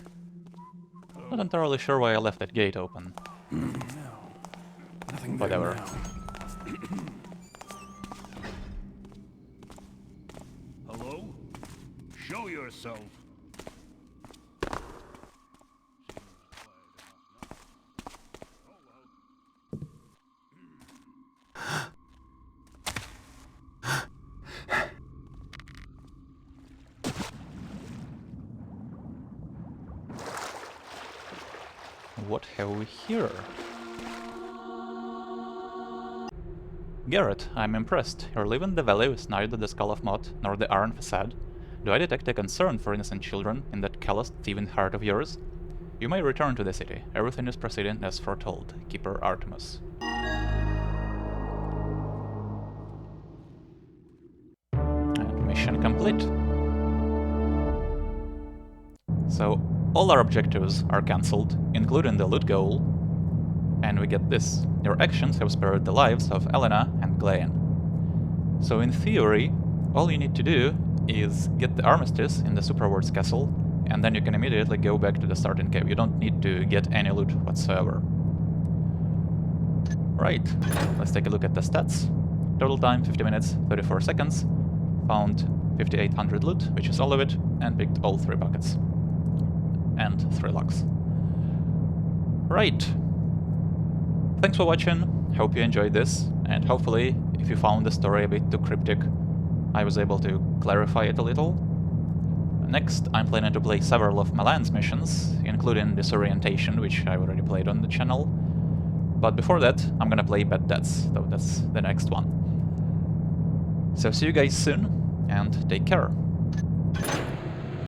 Not entirely sure why I left that gate open. Nothing Whatever. there now. Hello? Show yourself. What have we here? Garrett, I'm impressed. You live in the valley with neither the Skull of Mott nor the Iron Facade. Do I detect a concern for innocent children in that calloused, thieving heart of yours? You may return to the city. Everything is proceeding as foretold. Keeper Artemis. And mission complete. So, all our objectives are cancelled, including the loot goal, and we get this. Your actions have spared the lives of Elena and Glenn. So in theory, all you need to do is get the armistice in the Superworld's castle, and then you can immediately go back to the starting cave. You don't need to get any loot whatsoever. Right, let's take a look at the stats. Total time 50 minutes, 34 seconds. Found 5800 loot, which is all of it, and picked all 3 buckets. And 3 logs. Right. Thanks for watching, hope you enjoyed this, and hopefully, if you found the story a bit too cryptic, I was able to clarify it a little. Next, I'm planning to play several of Milan's missions, including Disorientation, which I already played on the channel. But before that, I'm gonna play Bad Dads, though that's the next one. So see you guys soon, and take care.